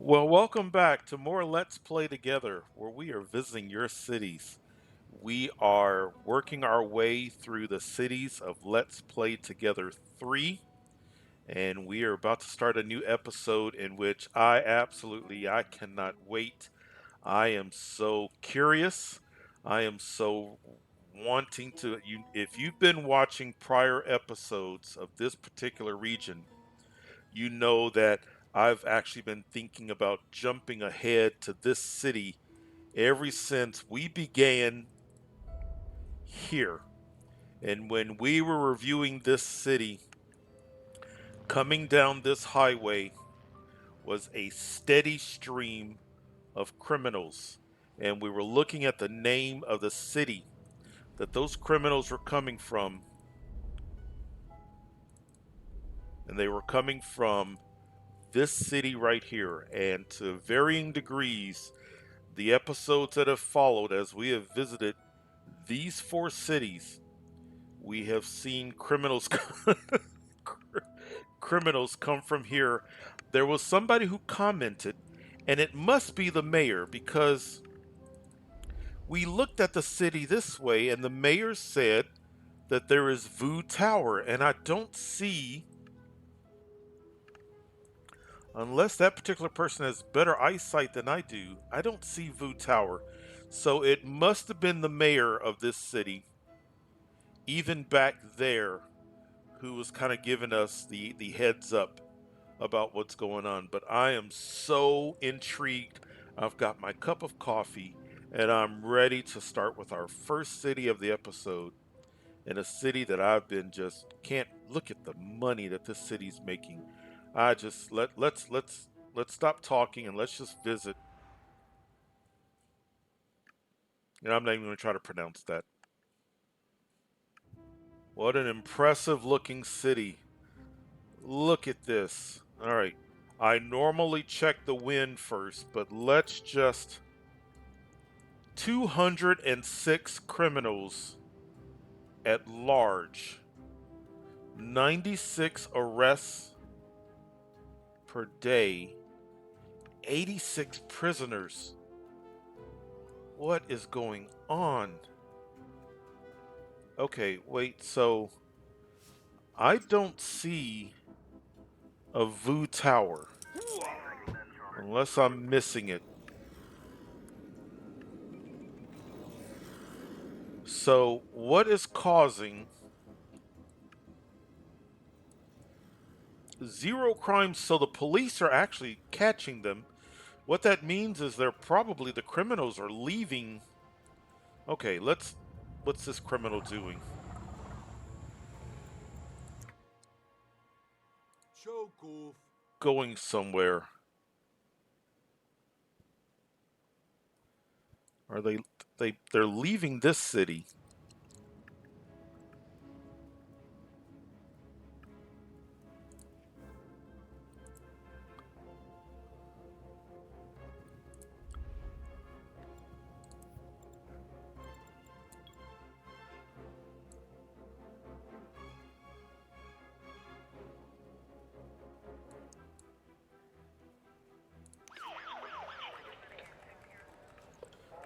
Well, welcome back to more Let's Play Together, where we are visiting your cities. We are working our way through the cities of Let's Play Together 3, and we are about to start a new episode in which I cannot wait. I am so curious. I am so wanting to if you've been watching prior episodes of this particular region, you know that I've actually been thinking about jumping ahead to this city ever since we began here. And when we were reviewing this city, coming down this highway was a steady stream of criminals. And we were looking at the name of the city that those criminals were coming from. And they were coming from this city right here. And to varying degrees, the episodes that have followed as we have visited these four cities, we have seen criminals come from here. There was somebody who commented, and it must be the mayor because we looked at the city this way, and the mayor said that there is Vu Tower, and I don't see, unless that particular person has better eyesight than I do, I don't see Vu Tower. So it must have been the mayor of this city, even back there, who was kind of giving us the heads up about what's going on. But I am so intrigued. I've got my cup of coffee and I'm ready to start with our first city of the episode, in a city that I've been just can't look at the money that this city's making. I just let's stop talking and let's just visit. And I'm not even going to try to pronounce that. What an impressive looking city. Look at this. All right. I normally check the wind first, but let's just 206 criminals at large, 96 arrests per day, 86 prisoners. What is going on? Okay, wait, so I don't see a Vu Tower unless I'm missing it. So, what is causing zero crimes? So, the police are actually catching them. What that means is they're probably the criminals are leaving. Okay, what's this criminal doing? Going somewhere. Are they're leaving this city.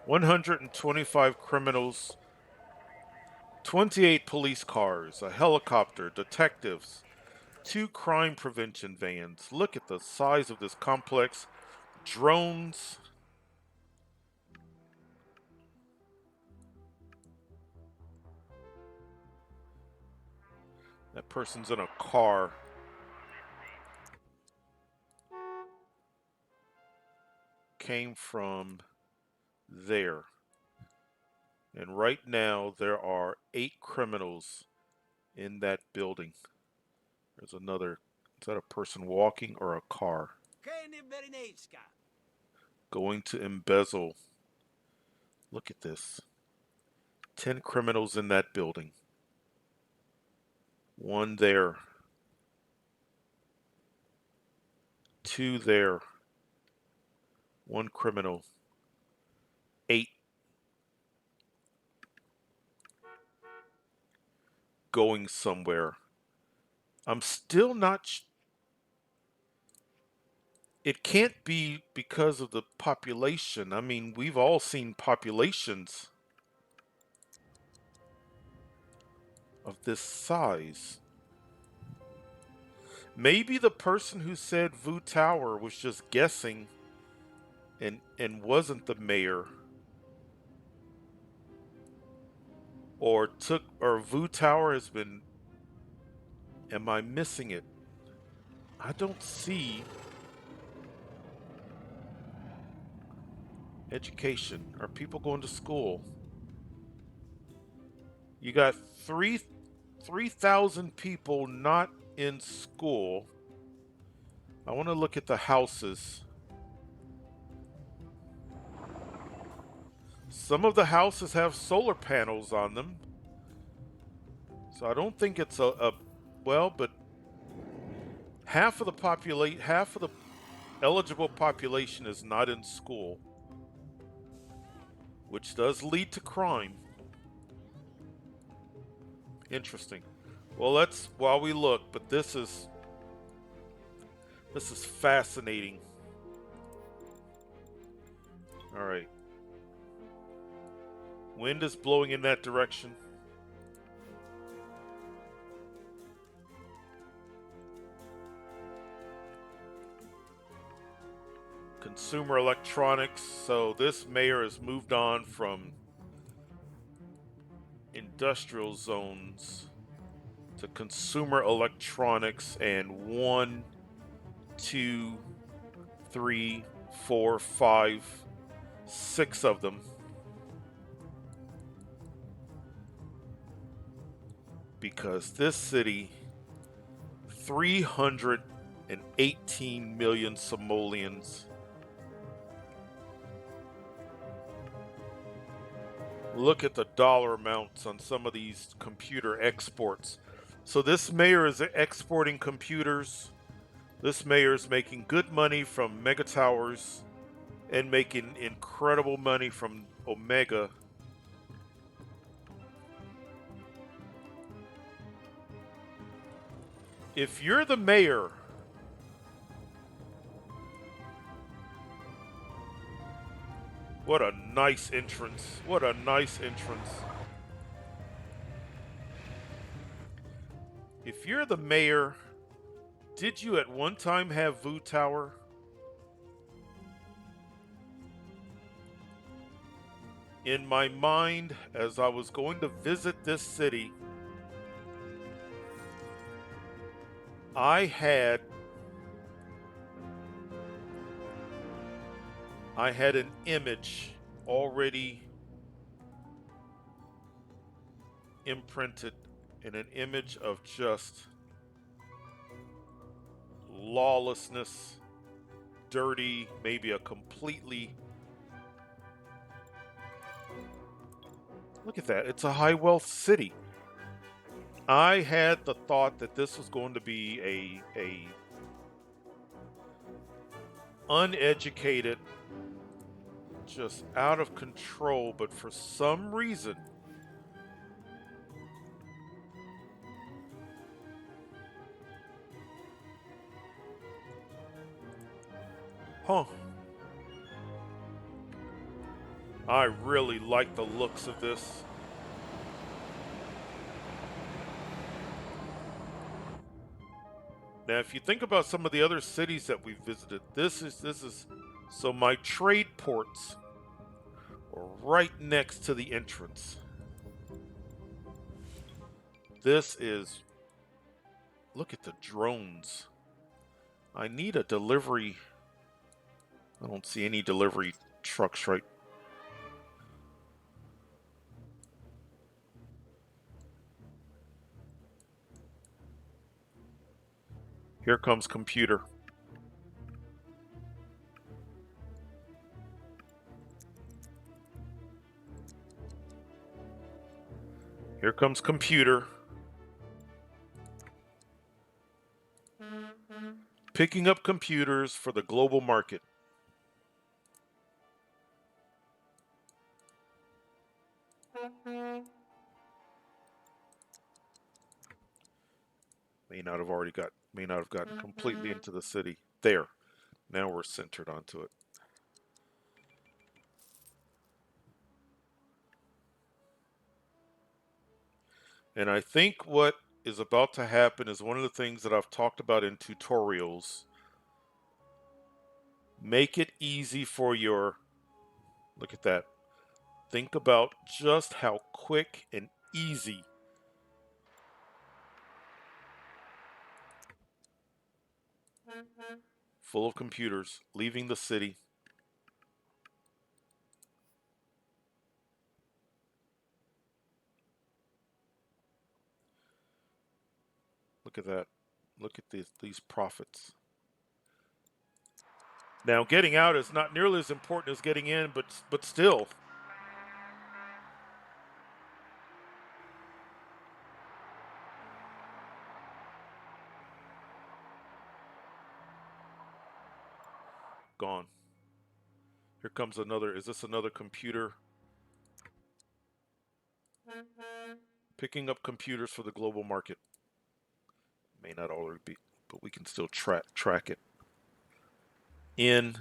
125 criminals, 28 police cars, a helicopter, detectives, two crime prevention vans. Look at the size of this complex. Drones. That person's in a car. Came from there. And right now there are 8 criminals in that building. There's another. Is that a person walking or a car? Going to embezzle. Look at this. 10 criminals in that building. One there. Two there. One criminal. 8 going somewhere. I'm still not. It can't be because of the population. I mean, we've all seen populations of this size. Maybe the person who said Vu Tower was just guessing and wasn't the mayor, or Vu Tower has been. Am I missing it? I don't see education. Are people going to school? You got 3,000 people not in school. I want to look at the houses. Some of the houses have solar panels on them. So I don't think it's a well, but half of the eligible population is not in school, which does lead to crime. Interesting. Well, let's while we look, but this is fascinating. All right. Wind is blowing in that direction. Consumer electronics. So this mayor has moved on from industrial zones to consumer electronics, and one, two, three, four, five, six of them. Because this city, 318 million simoleons. Look at the dollar amounts on some of these computer exports. So this mayor is exporting computers. This mayor is making good money from mega towers and making incredible money from Omega. If you're the mayor, what a nice entrance. What a nice entrance. If you're the mayor, did you at one time have Vu Tower? In my mind, as I was going to visit this city, I had an image already imprinted, in an image of just lawlessness, dirty, maybe a completely. Look at that. It's a high wealth city. I had the thought that this was going to be a uneducated, just out of control, but for some reason, huh? I really like the looks of this. Now, if you think about some of the other cities that we've visited, this is so my trade ports are right next to the entrance. This is look at the drones. I need a delivery. I don't see any delivery trucks right. Here comes computer. Here comes computer. Picking up computers for the global market. May not have gotten completely into the city. There. Now we're centered onto it. And I think what is about to happen is one of the things that I've talked about in tutorials. Make it easy for your, look at that. Think about just how quick and easy full of computers leaving the city. Look at that. Look at these profits. Now, getting out is not nearly as important as getting in, but still. Gone. Here comes another. Is this another computer? Picking up computers for the global market. May not already be, but we can still track it. In,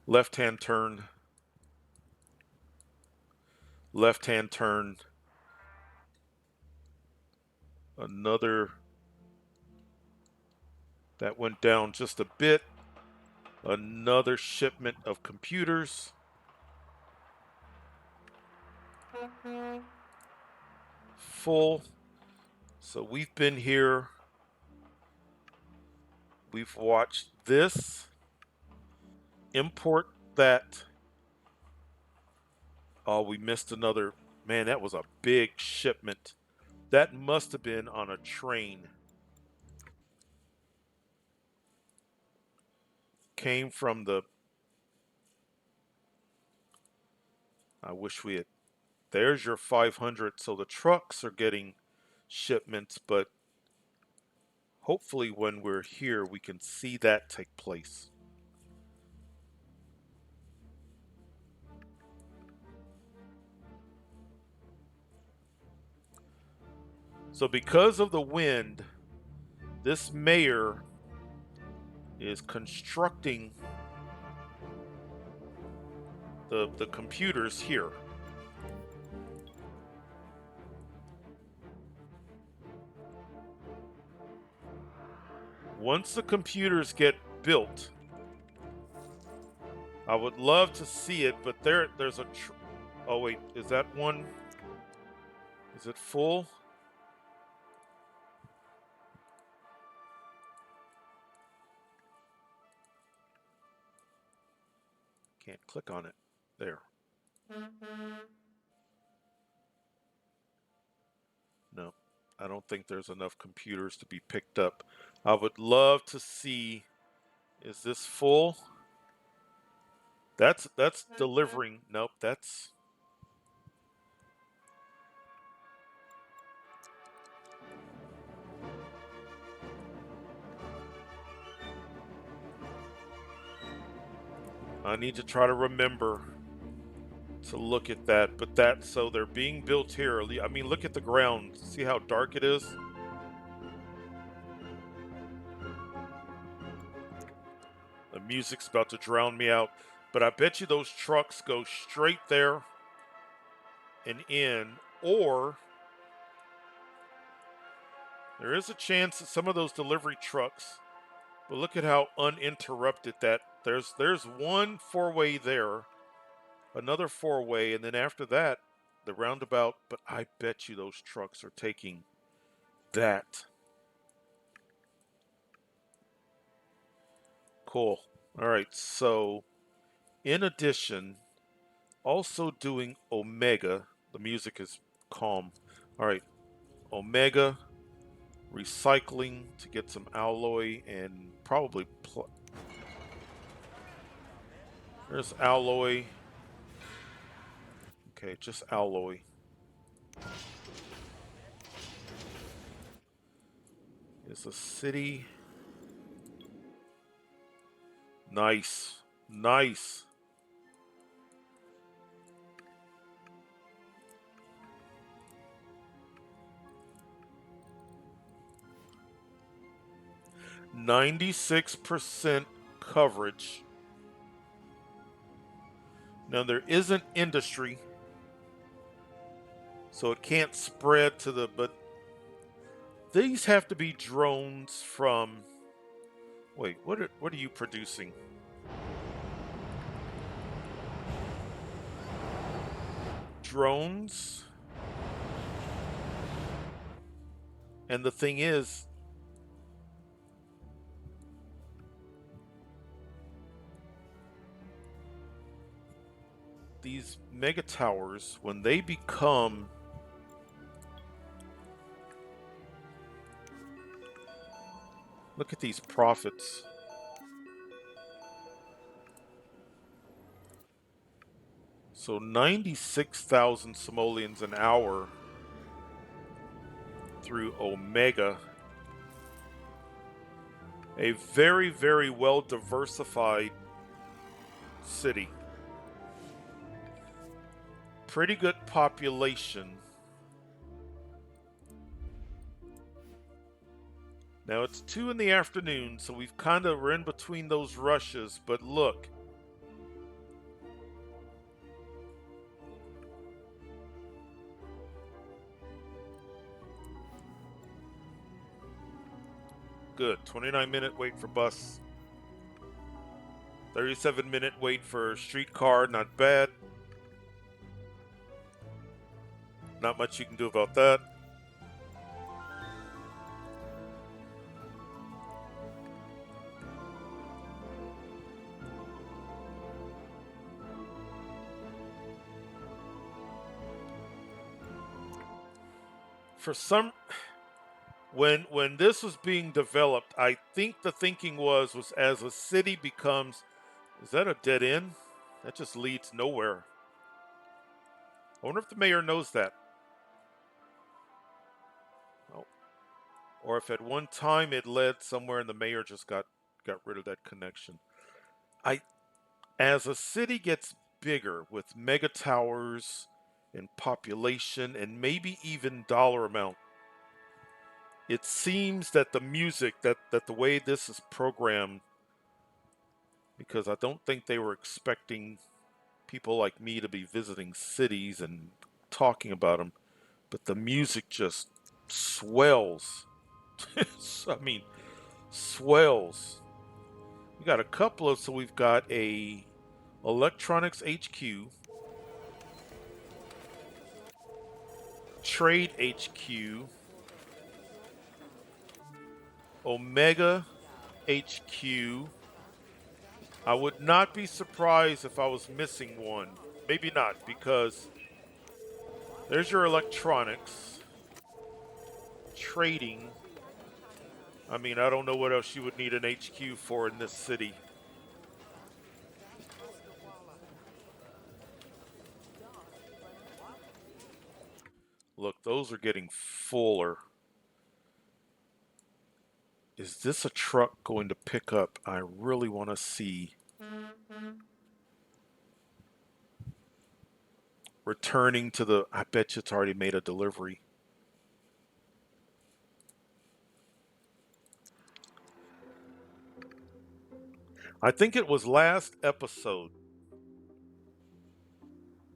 left-hand turn, left-hand turn. Another that went down just a bit. Another shipment of computers. Full. So we've been here. We've watched this. Import that. Oh, we missed another. Man, that was a big shipment. That must have been on a train. Came from the. I wish we had. There's your 500. So the trucks are getting shipments, but hopefully when we're here, we can see that take place. So because of the wind, this mayor is constructing the computers here. Once the computers get built, I would love to see it, but there's a. Oh wait, is that one? Is it full? Can't click on it. There. No, I don't think there's enough computers to be picked up. I would love to see. Is this full? That's delivering. Nope, that's. I need to try to remember to look at that, but so they're being built here. I mean, look at the ground. See how dark it is? The music's about to drown me out, but I bet you those trucks go straight there and in, or there is a chance that some of those delivery trucks, but look at how uninterrupted that. There's one four-way there, another four-way, and then after that, the roundabout, but I bet you those trucks are taking that. Cool. All right, so in addition, also doing Omega, the music is calm. All right, Omega, recycling to get some alloy and probably. There's alloy. Okay, just alloy. Is a city. Nice. Nice. $96 coverage. Now, there isn't industry, so it can't spread to the, but these have to be drones from, wait, what are you producing? Drones? And the thing is, these mega towers, when they become, look at these profits. So 96,000 simoleons an hour through Omega. A very, very well diversified city. Pretty good population. Now it's 2 in the afternoon, so we've we're in between those rushes, but look. Good. 29-minute wait for bus. 37-minute wait for streetcar. Not bad. Not much you can do about that. For some, when this was being developed, I think the thinking was as a city becomes, is that a dead end? That just leads nowhere. I wonder if the mayor knows that. Oh. Or if at one time it led somewhere and the mayor just got rid of that connection. As a city gets bigger with mega towers and population and maybe even dollar amount, it seems that the music, that the way this is programmed, because I don't think they were expecting people like me to be visiting cities and talking about them, but the music just swells. I mean, swells. We got a couple of, so we've got a electronics HQ, trade HQ, Omega HQ. I would not be surprised if I was missing one. Maybe not, because there's your electronics, trading. I mean, I don't know what else you would need an HQ for in this city. Look, those are getting fuller. Is this a truck going to pick up? I really want to see. Returning to the, I bet you it's already made a delivery. I think it was last episode.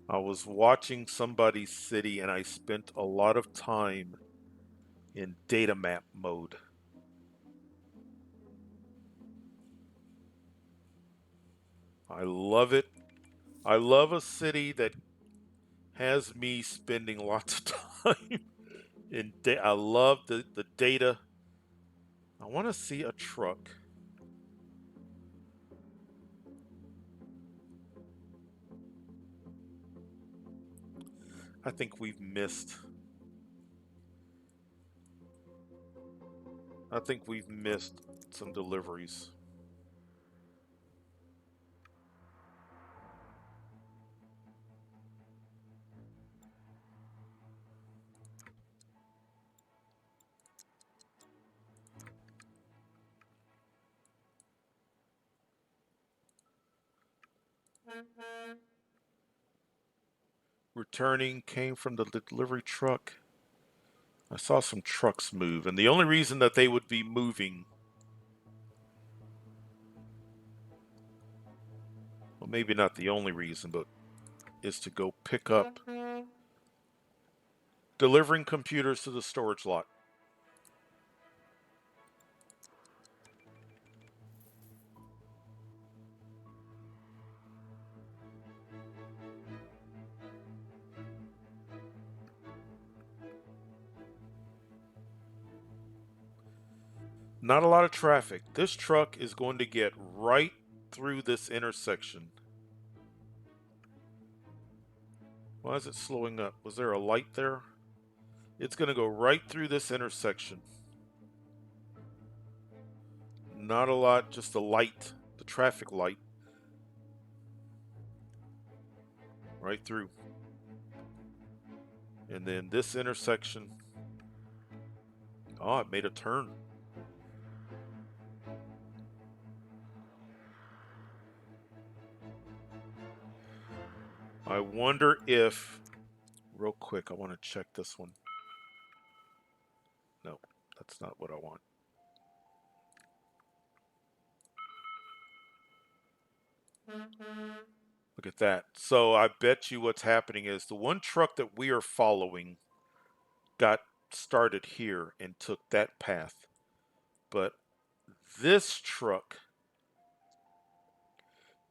I was watching somebody's city and I spent a lot of time in data map mode. I love it. I love a city that has me spending lots of time in I love the data. I want to see a truck. I think we've missed. I think we've missed some deliveries. Returning came from the delivery truck. I saw some trucks move, and the only reason that they would be moving well, maybe not the only reason, but is to go pick up delivering computers to the storage lot. Not a lot of traffic. This truck is going to get right through this intersection. Why is it slowing up? Was there a light there? It's going to go right through this intersection. Not a lot, just the light, the traffic light. Right through. And then this intersection. Oh, it made a turn. I wonder if, real quick, I want to check this one. No, that's not what I want. Look at that. So I bet you what's happening is the one truck that we are following got started here and took that path. But this truck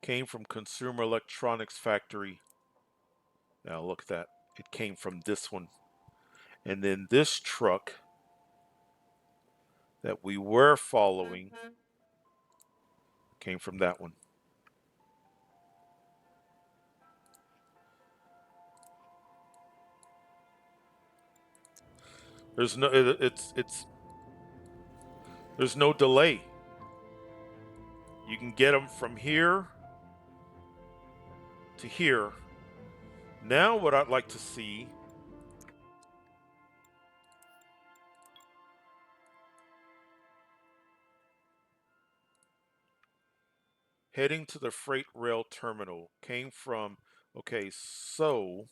came from Consumer Electronics Factory. Now look at that. It came from this one. And then this truck that we were following came from that one. There's no there's no delay. You can get them from here to here. Now what I'd like to see heading to the freight rail terminal came from, okay, so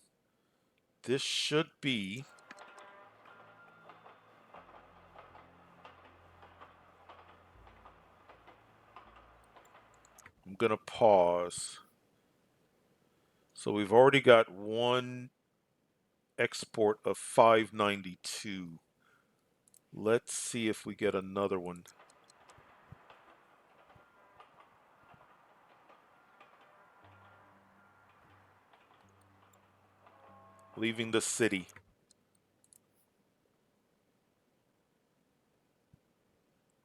this should be I'm gonna pause. So we've already got one export of 592. Let's see if we get another one. Leaving the city.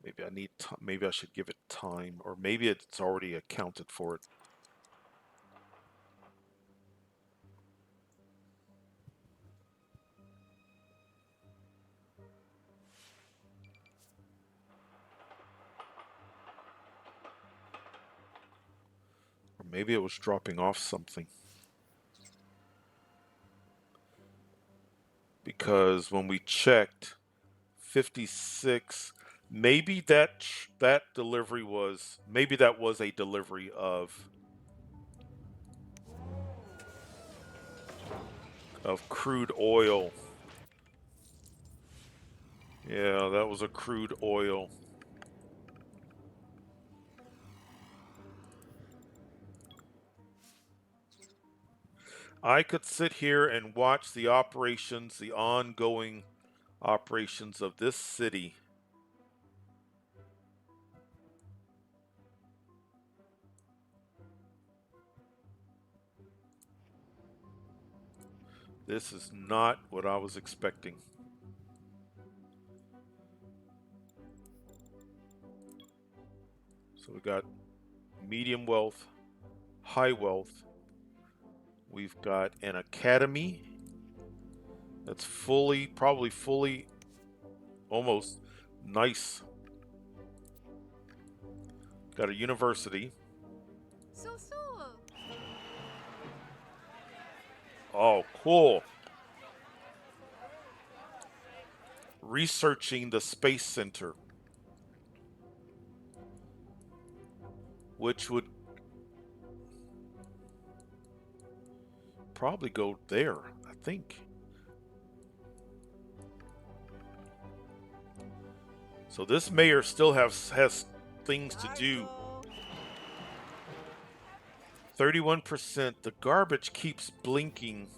Maybe I need maybe I should give it time, or maybe it's already accounted for it. Or maybe it was dropping off something. Because when we checked 56, maybe that delivery was, maybe that was a delivery of crude oil. Yeah, that was a crude oil. I could sit here and watch the operations, the ongoing operations of this city. This is not what I was expecting. So we got medium wealth, high wealth. We've got an academy that's fully, probably fully, almost nice. Got a university. Oh, cool. Researching the Space Center, which would probably go there, I think. So this mayor still has things to do. 31%. The garbage keeps blinking.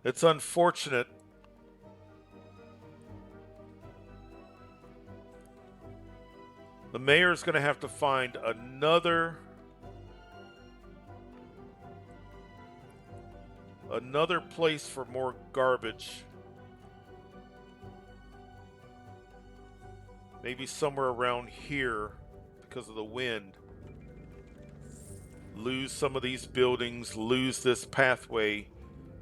It's unfortunate. The mayor's going to have to find another place for more garbage. Maybe somewhere around here because of the wind. Lose some of these buildings, lose this pathway,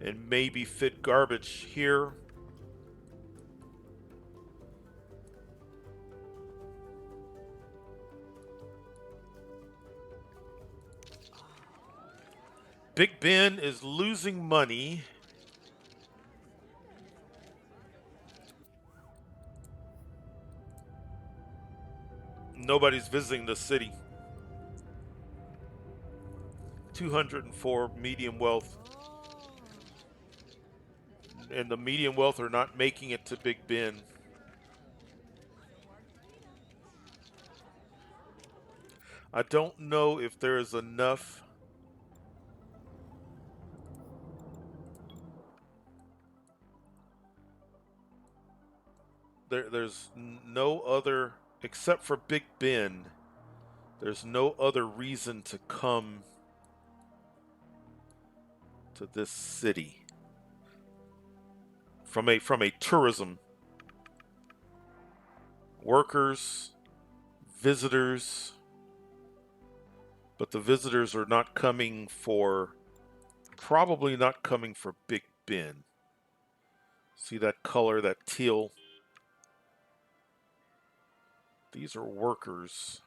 and maybe fit garbage here. Big Ben is losing money. Nobody's visiting the city. 204 medium wealth. And the medium wealth are not making it to Big Ben. I don't know if there is enough. There's no other, except for Big Ben, there's no other reason to come to this city from a tourism. Workers, visitors, but the visitors are not coming for, probably not coming for Big Ben. See that color, that teal? These are workers.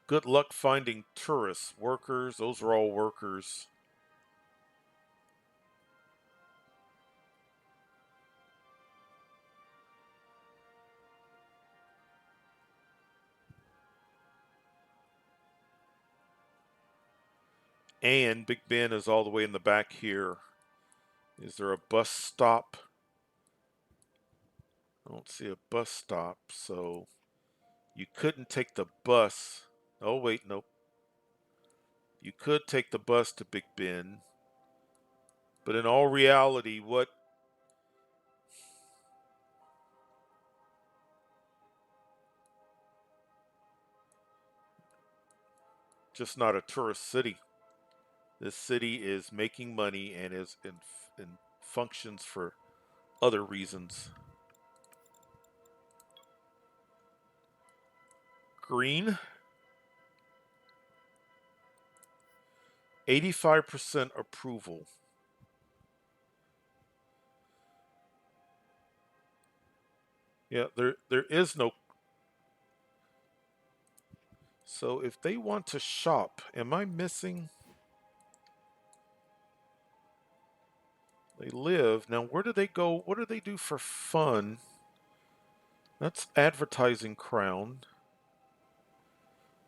Good luck finding tourists. Workers, those are all workers. And Big Ben is all the way in the back here. Is there a bus stop? I don't see a bus stop, so you couldn't take the bus. Oh, wait, nope. You could take the bus to Big Ben. But in all reality, what? Just not a tourist city. This city is making money and is in functions for other reasons. Green. 85% approval. Yeah, there is no. So if they want to shop, am I missing? They live. Now where do they go? What do they do for fun? That's advertising crown.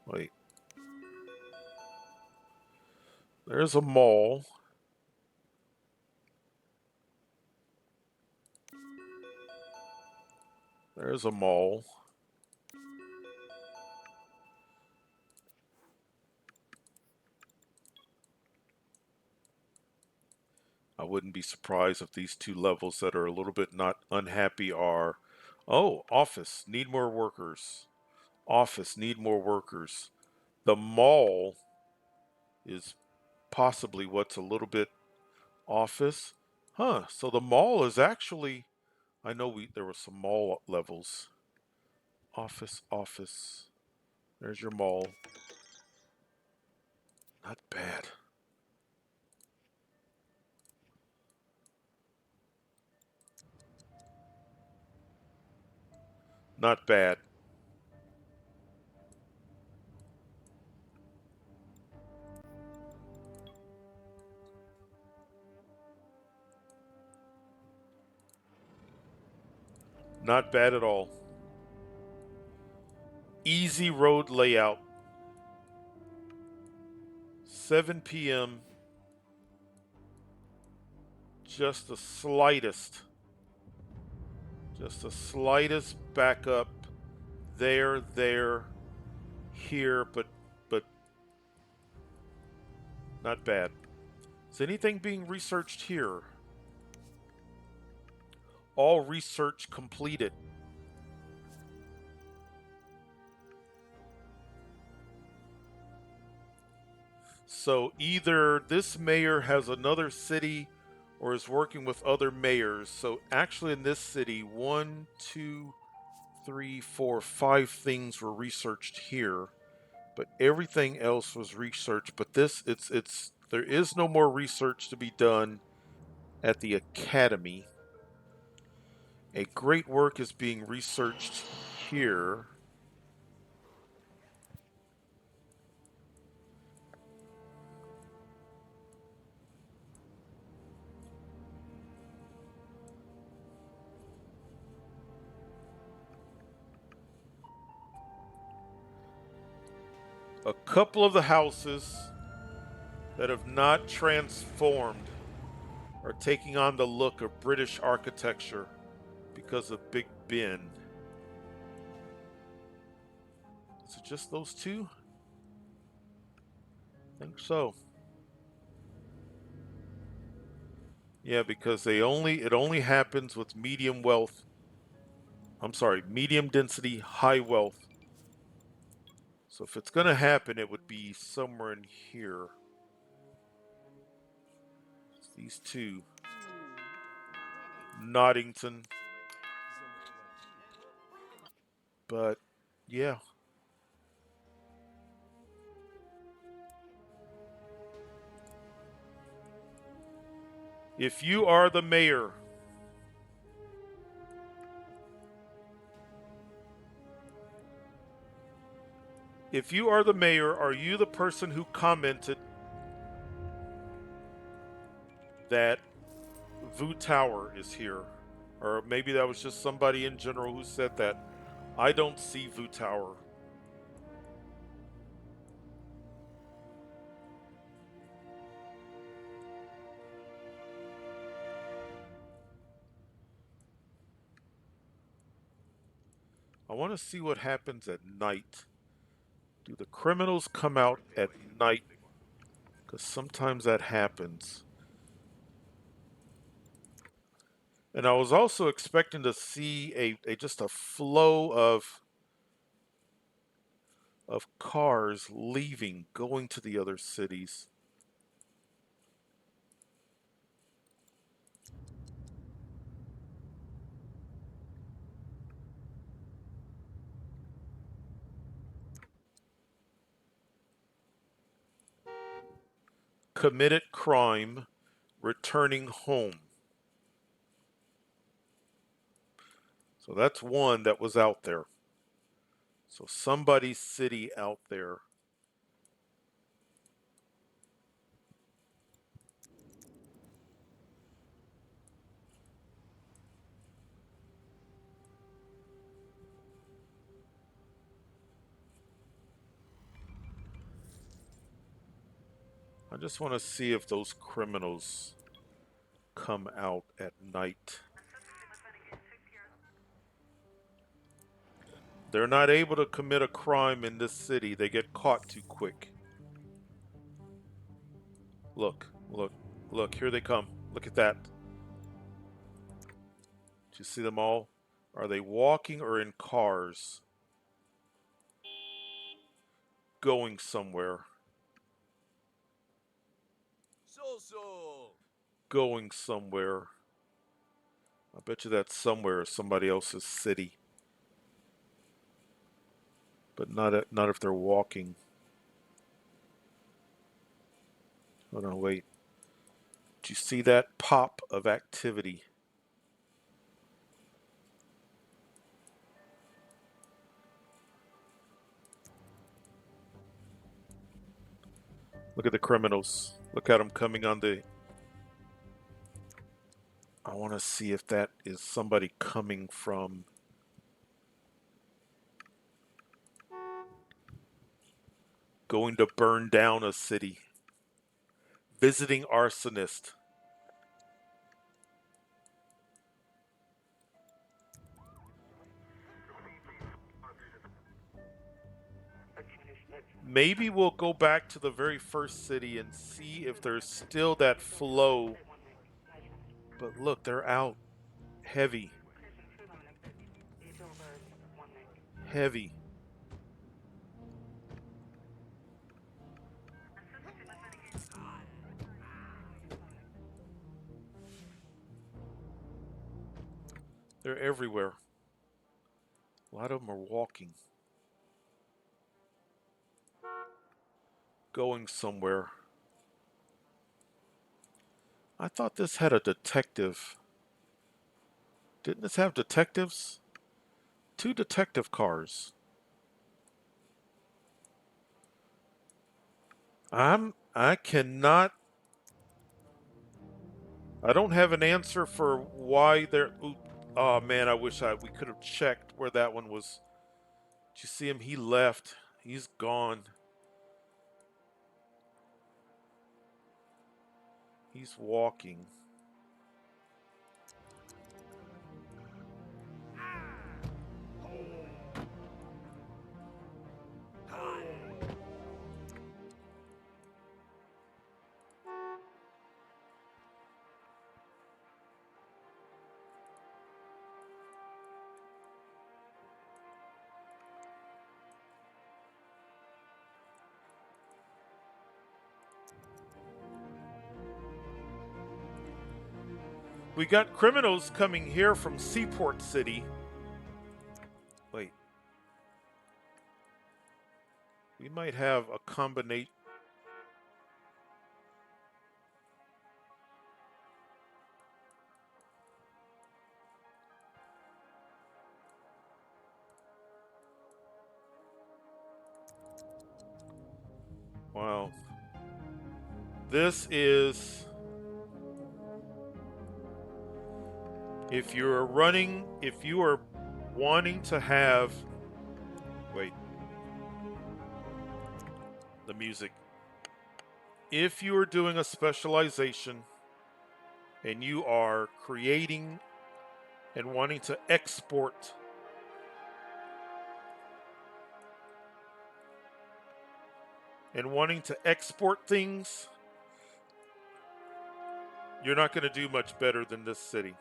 Wait. There's a mall. There's a mall. I wouldn't be surprised if these two levels that are a little bit not unhappy are, oh, office, need more workers. Office, need more workers. The mall is possibly what's a little bit office. Huh, so the mall is actually, I know there were some mall levels. Office, office. There's your mall. Not bad. Not bad. Not bad at all. Easy road layout. 7 p.m. just the slightest, backup there, here, but not bad. Is anything being researched here? All research completed. So either this mayor has another city or is working with other mayors. So actually in this city, 1, 2, 3, 4, 5 things were researched here, but everything else was researched. But this, it's there is no more research to be done at the academy. A great work is being researched here. A couple of the houses that have not transformed are taking on the look of British architecture because of Big Ben. Is it just those two? I think so. Yeah, because it only happens with medium wealth. I'm sorry, medium density, high wealth. So if it's going to happen, it would be somewhere in here. It's these two. Nottington. But yeah. If you are the mayor, are you the person who commented that Vu Tower is here? Or maybe that was just somebody in general who said that. I don't see Vu Tower. I want to see what happens at night. Do the criminals come out at night? Because sometimes that happens. And I was also expecting to see a just a flow of cars leaving, going to the other cities. Committed crime, returning home. So that's one that was out there. So somebody's city out there. I just want to see if those criminals come out at night. They're not able to commit a crime in this city. They get caught too quick. Look, look, look, here they come. Look at that. Do you see them all? Are they walking or in cars? Going somewhere. Going somewhere. I bet you that somewhere is somebody else's city. But not if they're walking. Hold on, wait. Do you see that pop of activity? Look at the criminals. Look at them coming on the... I want to see if that is somebody coming from... going to burn down a city. Visiting arsonist. Maybe we'll go back to the very first city and see if there's still that flow. But look, they're out. Heavy. Heavy. They're everywhere. A lot of them are walking, going somewhere. I thought this had a detective. Didn't this have detectives? 2 detective cars. I cannot. I don't have an answer for why they're. Oh man, I wish we could have checked where that one was. Did you see him? He left. He's gone. He's walking. We got criminals coming here from Seaport City. Wait. We might have a combination. Wow. This is. If you are wanting to have. Wait. The music. If you are doing a specialization and you are creating and wanting to export things, you're not going to do much better than this city.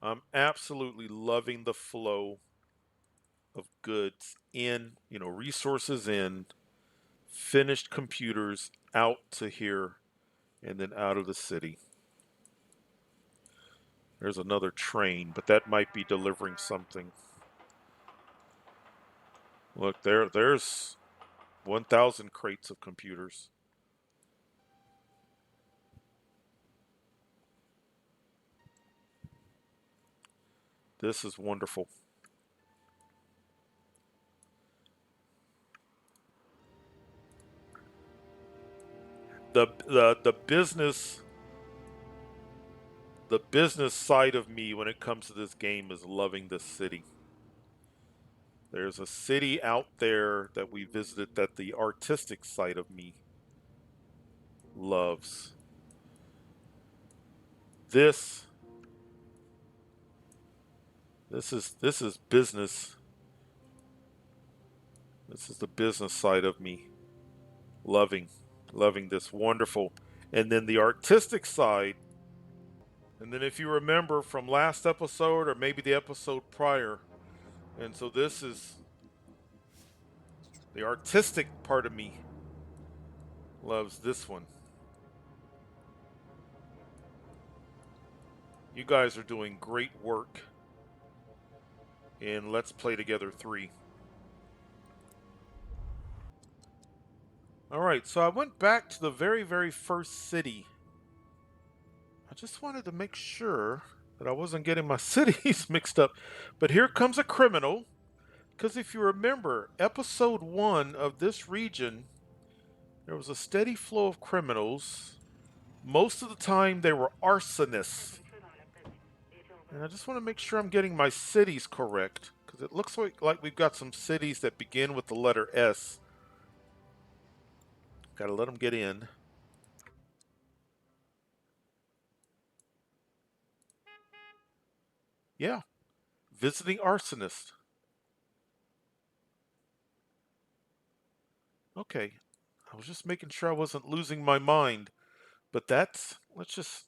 I'm absolutely loving the flow of goods in, resources in, finished computers out to here, and then out of the city. There's another train, but that might be delivering something. Look, there's 1,000 crates of computers. This is wonderful. The business side of me when it comes to this game is loving this city. There's a city out there that we visited that the artistic side of me loves. This this is business. This is the business side of me loving this wonderful. And then the artistic side. And then if you remember from last episode or maybe the episode prior, and so this is the artistic part of me loves this one. You guys are doing great work in Let's Play Together 3. All right, so I went back to the very, very first city. I just wanted to make sure that I wasn't getting my cities mixed up. But here comes a criminal. Because if you remember, episode 1 of this region, there was a steady flow of criminals. Most of the time, they were arsonists. And I just want to make sure I'm getting my cities correct. Because it looks like we've got some cities that begin with the letter S. Gotta let them get in. Yeah, visiting arsonist. Okay, I was just making sure I wasn't losing my mind. But let's just.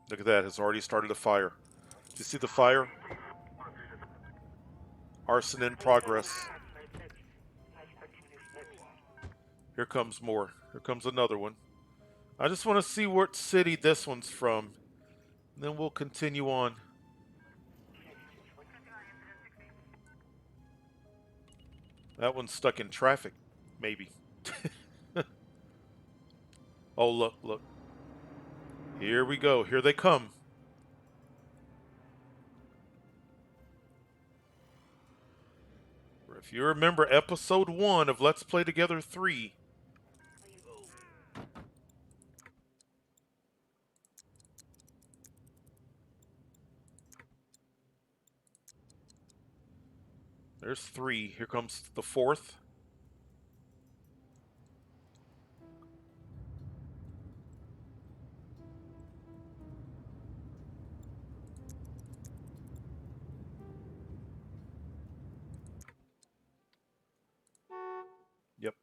Look at that, has already started a fire. Do you see the fire? Arson in progress. Here comes more. Here comes another one. I just want to see what city this one's from. And then we'll continue on. That one's stuck in traffic, maybe. Oh, look, look. Here we go. Here they come. If you remember episode 1 of Let's Play Together 3, there's 3. Here comes the 4th. Yep.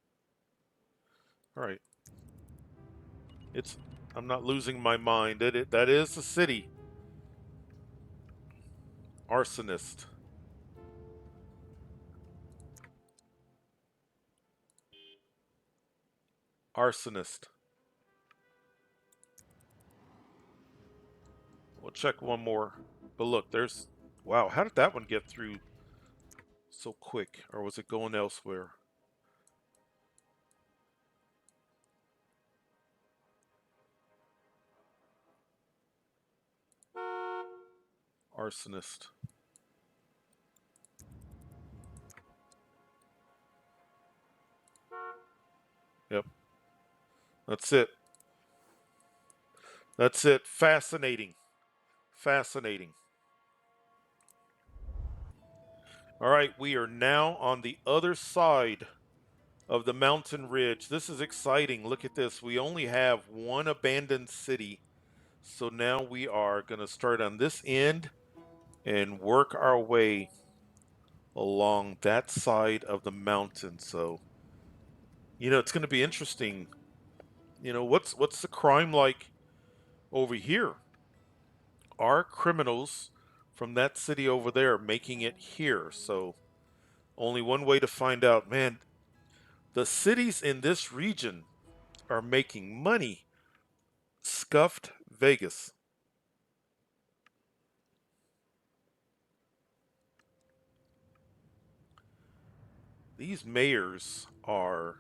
All right. It's. I'm not losing my mind. That is the city. Arsonist. Arsonist. We'll check one more. But look, there's. Wow, how did that one get through so quick? Or was it going elsewhere? Arsonist. Yep. That's it. That's it. Fascinating. Fascinating. All right, we are now on the other side of the mountain ridge. This is exciting. Look at this. We only have one abandoned city. So now we are going to start on this end and work our way along that side of the mountain. So, it's going to be interesting. What's the crime like over here? Are criminals from that city over there making it here? So, only one way to find out. Man, the cities in this region are making money. Scuffed Vegas. These mayors are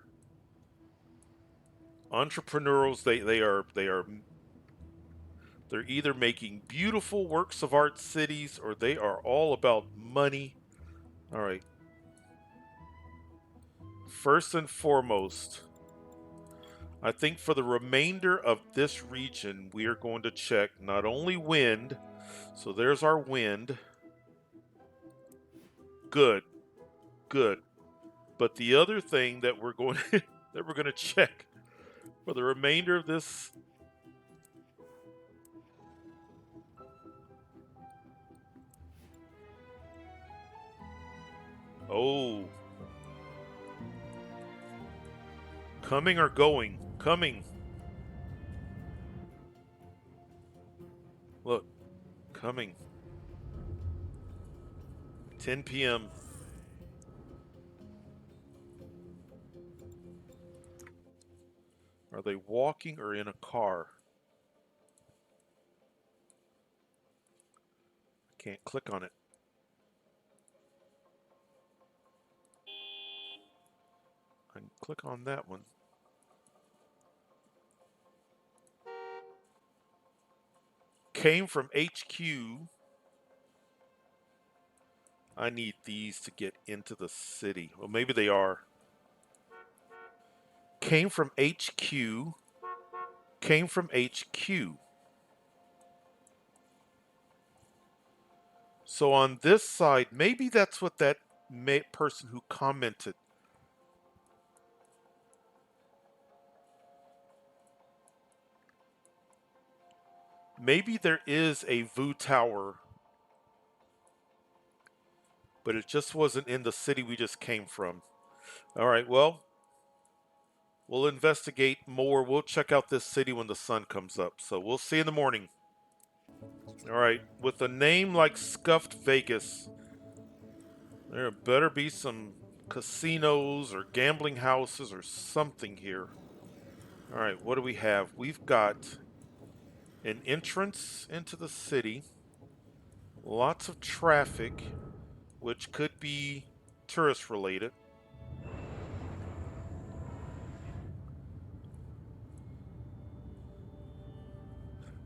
entrepreneurs. They're either making beautiful works of art cities or they are all about money. All right. First and foremost, I think for the remainder of this region, we are going to check not only wind, so there's our wind. Good, good. But the other thing that we're going that we're going to check for the remainder of this. Oh, coming or going? Coming. Look, coming. 10 p.m. Are they walking or in a car? I can't click on it. I can click on that one. Came from HQ. I need these to get into the city. Well, maybe they are. Came from HQ. Came from HQ. So on this side, maybe that's what that person who commented. Maybe there is a VU tower, but it just wasn't in the city we just came from. All right, well, we'll investigate more. We'll check out this city when the sun comes up. So we'll see you in the morning. All right, with a name like Scuffed Vegas, there better be some casinos or gambling houses or something here. All right, what do we have? We've got an entrance into the city, lots of traffic, which could be tourist related.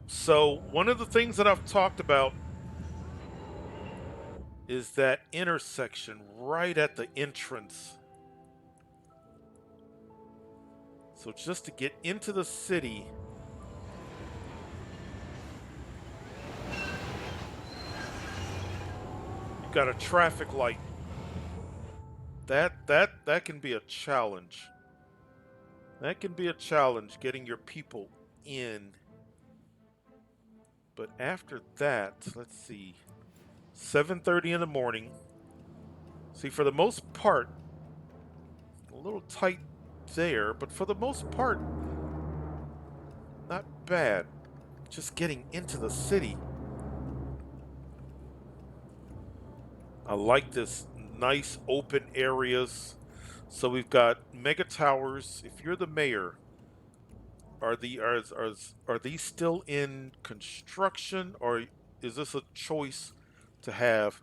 So, one of the things that I've talked about is that intersection right at the entrance. So, just to get into the city, you've got a traffic light. That can be a challenge. That can be a challenge getting your people in. But after that, let's see. 7:30 in the morning. See, for the most part, a little tight there, but for the most part, not bad. Just getting into the city. I like this nice open areas. So we've got mega towers. If you're the mayor, are these still in construction, or is this a choice to have,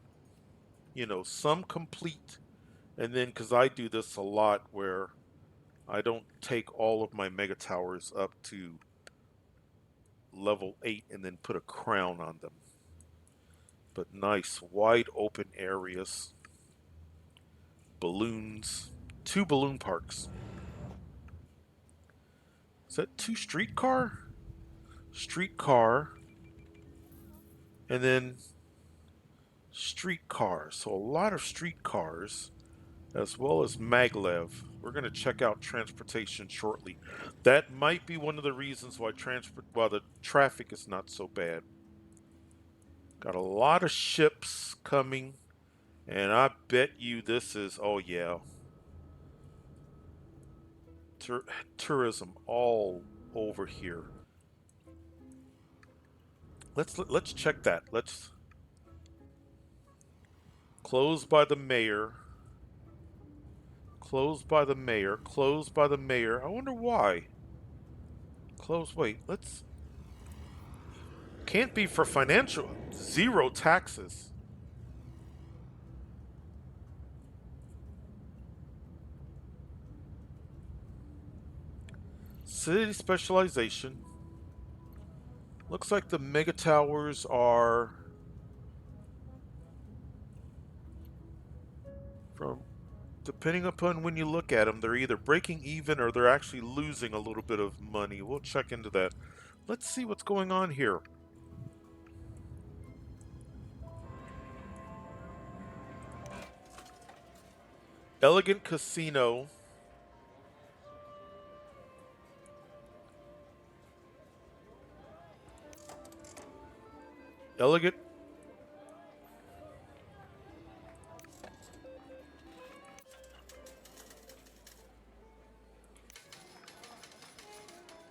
some complete, and then because I do this a lot where I don't take all of my mega towers up to level 8 and then put a crown on them. But nice wide open areas, balloons, 2 balloon parks. Is that 2 streetcar? Streetcar, and then streetcars. So a lot of streetcars, as well as maglev. We're going to check out transportation shortly. That might be one of the reasons why the traffic is not so bad. Got a lot of ships coming, and I bet you this is, oh yeah, tourism all over here. Let's check that. Let's close by the mayor. Closed by the mayor. Closed by the mayor. I wonder why. Close. Wait. Let's. Can't be for financial. 0 taxes. City specialization. Looks like the mega towers are from, depending upon when you look at them, they're either breaking even or they're actually losing a little bit of money. We'll check into that. Let's see what's going on here. Elegant Casino. Elegant.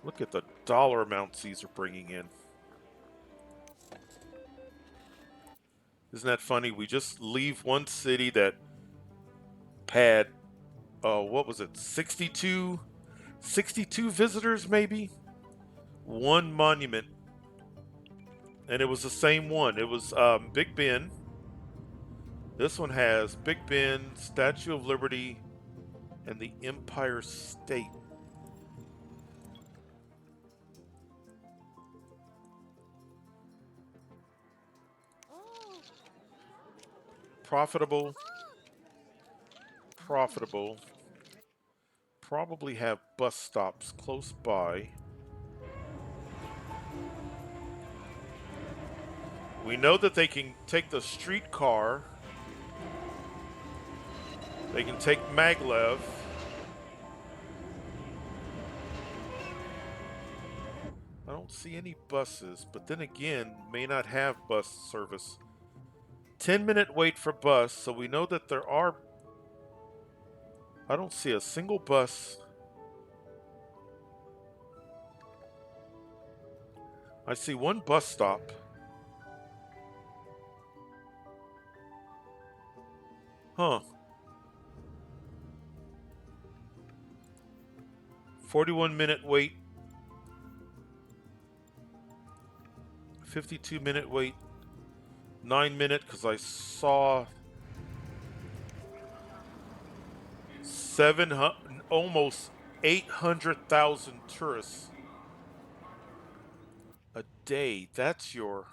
Look at the dollar amounts these are bringing in. Isn't that funny? We just leave one city that had, what was it, 62 visitors maybe? One monument. And it was the same one. It was Big Ben. This one has Big Ben, Statue of Liberty, and the Empire State. Profitable. Profitable. Probably have bus stops close by. We know that they can take the streetcar. They can take maglev. I don't see any buses, but then again, may not have bus service. 10-minute wait for bus, so we know that there are. I don't see a single bus. I see one bus stop. Huh. 41-minute wait. 52-minute wait. 9-minute because I saw 700, almost 800,000 tourists a day. That's your.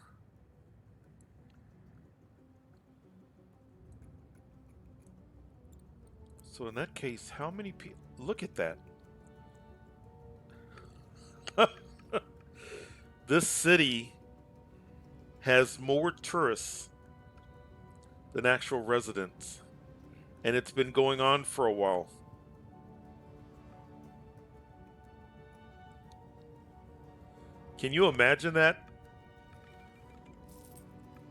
So in that case, how many people? Look at that. This city has more tourists than actual residents, and it's been going on for a while. Can you imagine that?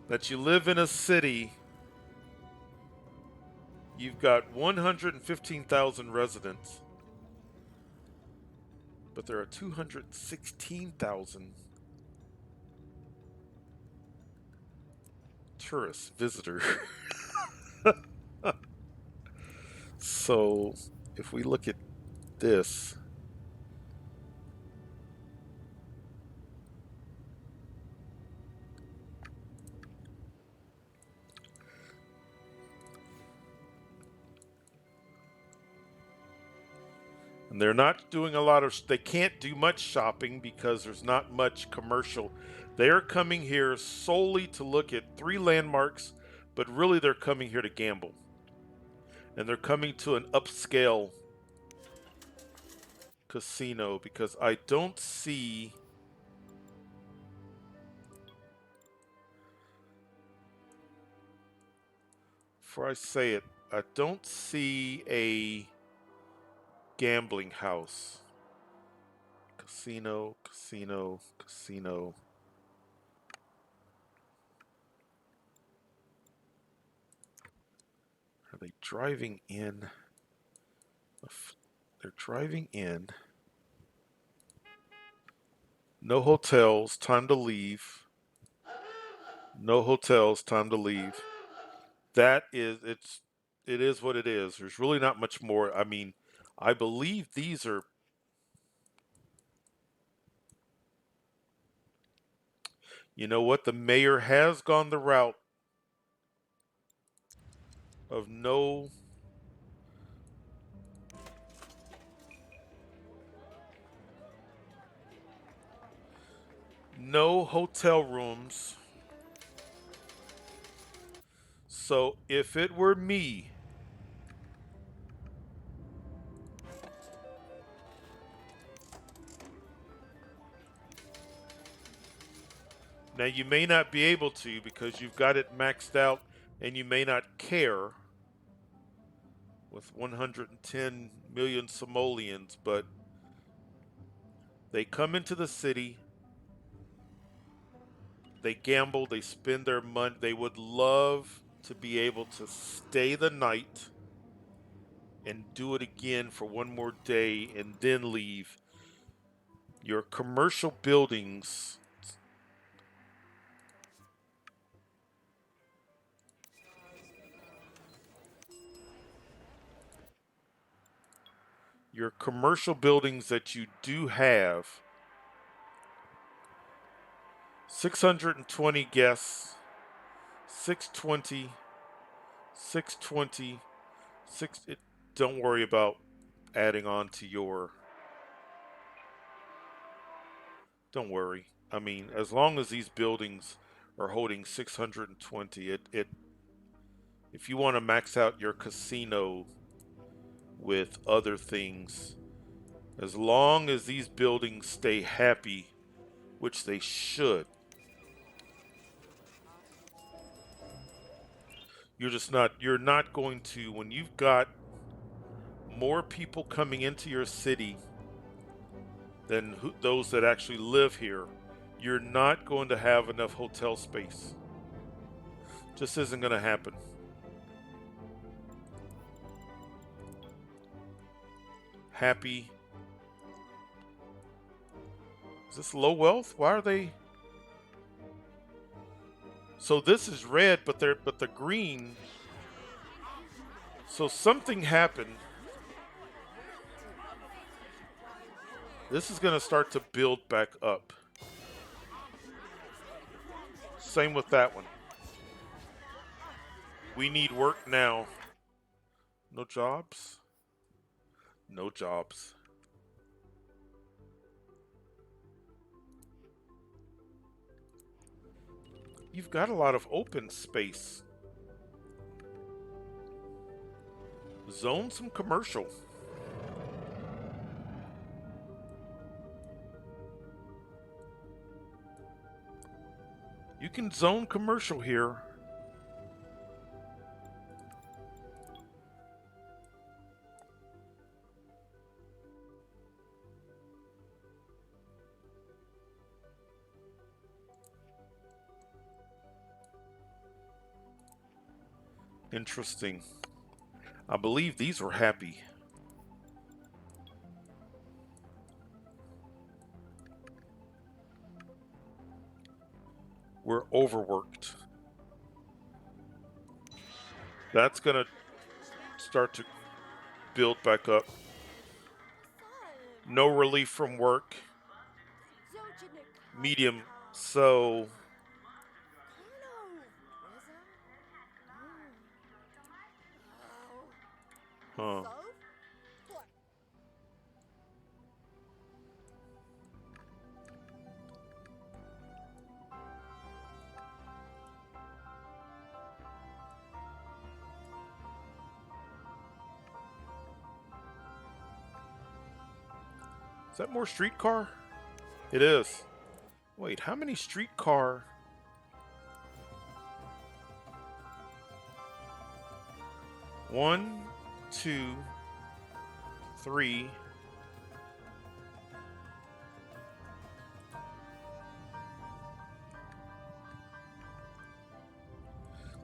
That you live in a city, you've got 115,000 residents, but there are 216,000 tourists, visitors. So if we look at this, and they're not doing a lot of, they can't do much shopping because there's not much commercial. They're coming here solely to look at 3 landmarks, but really they're coming here to gamble. And they're coming to an upscale casino because I don't see. Before I say it, I don't see a gambling house. Casino, casino, casino. Are they driving in? They're driving in. No hotels, time to leave. No hotels, time to leave. That is, it is what it is. There's really not much more. I mean, I believe these are. You know what? The mayor has gone the route of no hotel rooms. So if it were me, now you may not be able to because you've got it maxed out and you may not care with 110 million Somalians, but they come into the city, they gamble, they spend their money. They would love to be able to stay the night and do it again for one more day and then leave. Your commercial buildings, your commercial buildings that you do have, 620 guests, 620, 620, 6. Don't worry about adding on to your. Don't worry. I mean, as long as these buildings are holding 620, it if you want to max out your casino with other things, as long as these buildings stay happy, which they should. You're not going to, when you've got more people coming into your city than those that actually live here, you're not going to have enough hotel space. Just isn't going to happen. Happy. Is this low wealth? Why are they? So this is red, but the green. So something happened. This is going to start to build back up. Same with that one. We need work now. No jobs? No jobs. You've got a lot of open space. Zone some commercial. You can zone commercial here. Interesting. I believe these were happy. We're overworked. That's going to start to build back up. No relief from work. Medium. So, huh. Is that more streetcar? It is. Wait, how many streetcar? One, two, three.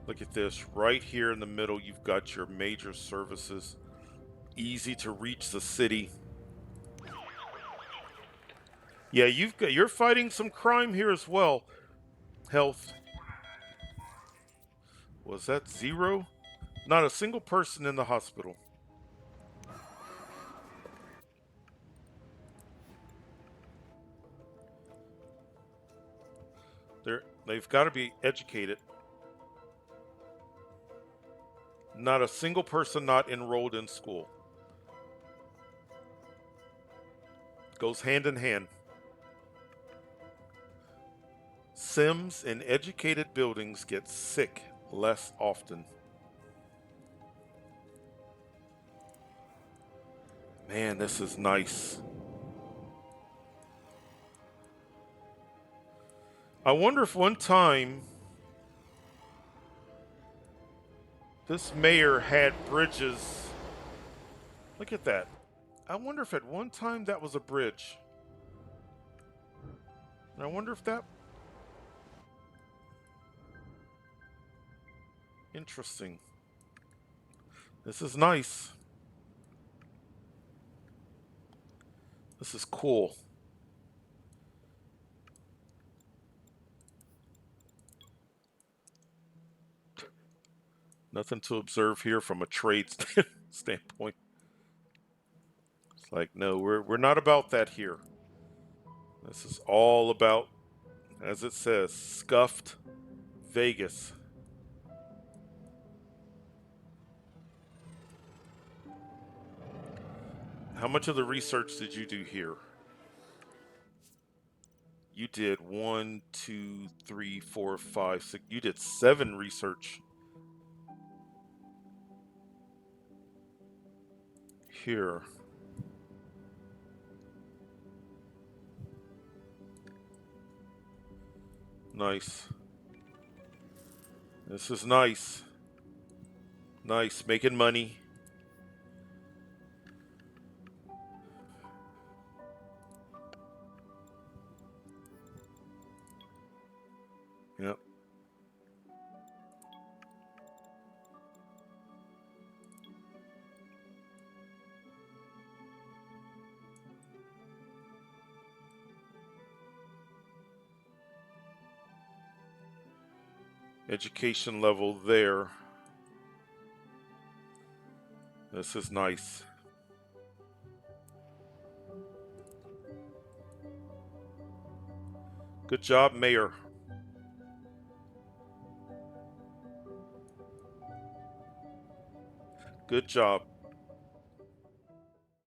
Look at this. Right here in the middle, you've got your major services. Easy to reach the city. Yeah, you're fighting some crime here as well. Health. Was that 0? Not a single person in the hospital. They've got to be educated. Not a single person not enrolled in school. Goes hand in hand. Sims in educated buildings get sick less often. Man, this is nice. I wonder if one time this mayor had bridges. Look at that. I wonder if at one time that was a bridge. And I wonder if that... Interesting. This is nice. This is cool. Nothing to observe here from a trade standpoint. It's like, no, we're not about that here. This is all about, as it says, scuffed Vegas. How much of the research did you do here? You did 1, 2, 3, 4, 5, 6. You did 7 research here. Nice. This is nice. Nice, making money. Yep. Education level there. This is nice. Good job, Mayor. Good job.